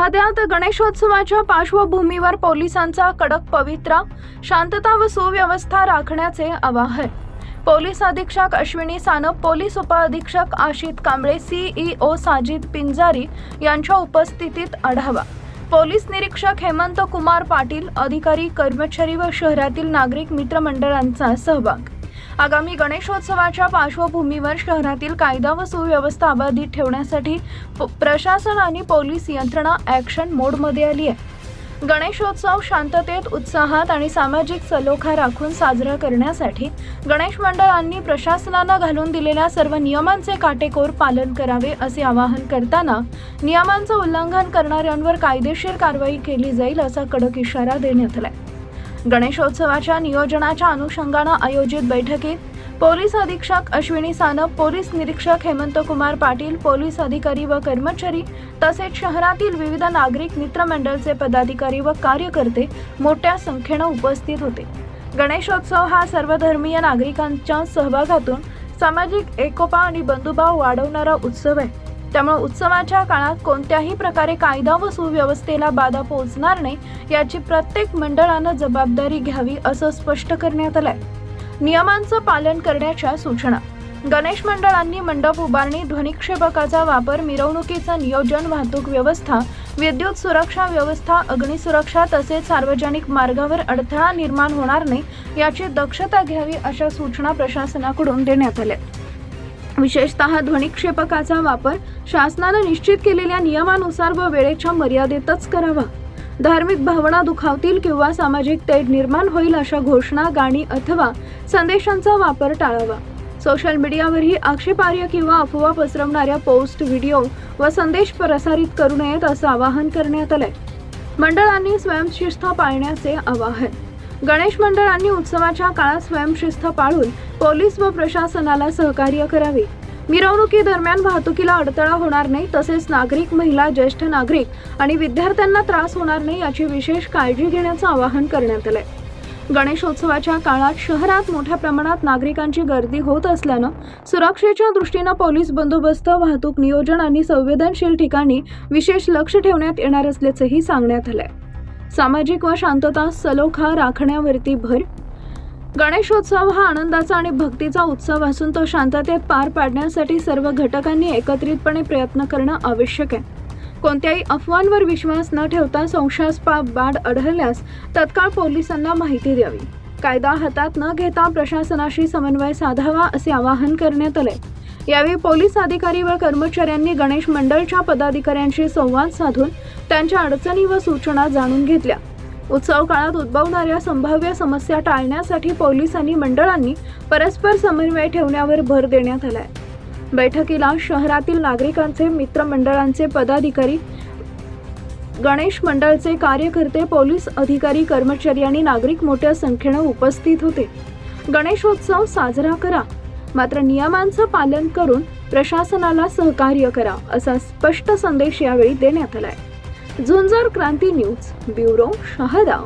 शहाद्यात गणेशोत्सवाच्या पार्श्वभूमीवर पोलिसांचा कडक पवित्रा, शांतता व सुव्यवस्था राखण्याचे आवाहन। पोलीस अधीक्षक अश्विनी सानप, पोलीस उपअधीक्षक आशित कांबळे, सीईओ साजिद पिंजारी यांच्या उपस्थितीत आढावा। पोलीस निरीक्षक हेमंत कुमार पाटील, अधिकारी, कर्मचारी व शहरातील नागरिक मित्रमंडळांचा सहभाग। आगामी गणेशोत्सवाच्या पार्श्वभूमीवर शहरातील कायदा व सुव्यवस्था अबाधित ठेवण्यासाठी प्रशासन आणि पोलीस यंत्रणा ॲक्शन मोडमध्ये आली आहे। गणेशोत्सव शांततेत, उत्साहात आणि सामाजिक सलोखा राखून साजरा करण्यासाठी गणेश मंडळांनी प्रशासनानं घालून दिलेल्या सर्व नियमांचे काटेकोर पालन करावे असे आवाहन करताना नियमांचं उल्लंघन करणाऱ्यांवर कायदेशीर कारवाई केली जाईल असा कडक इशारा देण्यात आलाय। गणेशोत्सवाच्या नियोजनाच्या अनुषंगानं आयोजित बैठकीत पोलीस अधीक्षक अश्विनी सानप, पोलीस निरीक्षक हेमंत कुमार पाटील, पोलीस अधिकारी व कर्मचारी तसेच शहरातील विविध नागरिक मित्रमंडळचे पदाधिकारी व कार्यकर्ते मोठ्या संख्येने उपस्थित होते। गणेशोत्सव हा सर्वधर्मीय नागरिकांच्या सहभागातून सामाजिक एकोपा आणि बंधुभाव वाढवणारा उत्सव आहे। त्यामुळे उत्सवाच्या काळात कोणत्याही प्रकारे कायदा व सुव्यवस्थेला बाधा पोहोचणार नाही याची प्रत्येक मंडळानं जबाबदारी घ्यावी असं स्पष्ट करण्यात आलंय। नियमांचं पालन करण्याच्या सूचना। गणेश मंडळांनी मंडप उभारणी, ध्वनिक्षेपकाचा वापर, मिरवणुकीचं नियोजन, वाहतूक व्यवस्था, विद्युत सुरक्षा व्यवस्था, अग्निसुरक्षा तसेच सार्वजनिक मार्गावर अडथळा निर्माण होणार नाही याची दक्षता घ्यावी अशा सूचना प्रशासनाकडून देण्यात आल्या। विशेषतः ध्वनिक्षेपकाचा वापर शासनानं निश्चित केलेल्या नियमानुसार व वेळेच्या मर्यादेतच करावा। धार्मिक भावना दुखावतील किंवा सामाजिक तेढ निर्माण होईल अशा घोषणा, गाणी अथवा संदेशांचा वापर टाळावा। सोशल मीडियावरही आक्षेपार्ह किंवा अफवा पसरवणाऱ्या पोस्ट, व्हिडिओ व संदेश प्रसारित करू नयेत असं आवाहन करण्यात आलंय। मंडळांनी स्वयंशिस्त पाळण्याचे आवाहन। गणेश मंडळांनी उत्सवाच्या काळात स्वयंशिस्त पाळून पोलीस व प्रशासनाला सहकार्य करावे। मिरवणुकीदरम्यान वाहतुकीला अडथळा होणार नाही तसेच नागरिक, महिला, ज्येष्ठ नागरिक आणि विद्यार्थ्यांना त्रास होणार नाही याची विशेष काळजी घेण्याचं आवाहन करण्यात आलंय। गणेशोत्सवाच्या काळात शहरात मोठ्या प्रमाणात नागरिकांची गर्दी होत असल्यानं सुरक्षेच्या दृष्टीनं पोलीस बंदोबस्त, वाहतूक नियोजन आणि संवेदनशील ठिकाणी विशेष लक्ष ठेवण्यात येणार असल्याचंही सांगण्यात आलंय। सामाजिक व शांतता सलोखा राखण्यावरती भर। गणेशोत्सव हा आनंदाचा आणि भक्तीचा उत्सव असून तो शांततेत पार पाडण्यासाठी सर्व घटकांनी एकत्रितपणे प्रयत्न करणं आवश्यक आहे। कोणत्याही अफवांवर विश्वास न ठेवता संशयास्पद बाब आढळल्यास तत्काळ पोलिसांना माहिती द्यावी। कायदा हातात न घेता प्रशासनाशी समन्वय साधावा असे आवाहन करण्यात आले। यावेळी पोलीस अधिकारी व कर्मचाऱ्यांनी गणेश मंडळच्या पदाधिकाऱ्यांशी संवाद साधून त्यांच्या अडचणी व सूचना जाणून घेतल्या। उत्सव काळात उद्भवणाऱ्या संभाव्य समस्या टाळण्यासाठी पोलीस आणि मंडळांनी परस्पर समन्वय ठेवण्यावर भर देण्यात आलाय। बैठकीला शहरातील नागरिकांचे, मित्रमंडळांचे पदाधिकारी, गणेश मंडळचे कार्यकर्ते, पोलीस अधिकारी, कर्मचारी आणि नागरिक मोठ्या संख्येने उपस्थित होते। गणेशोत्सव साजरा करा, मात्र नियमांचं पालन करून प्रशासनाला सहकार्य करा असा स्पष्ट संदेश यावेळी देण्यात आलाय। झुंजार क्रांती न्यूज ब्युरो, शहादा।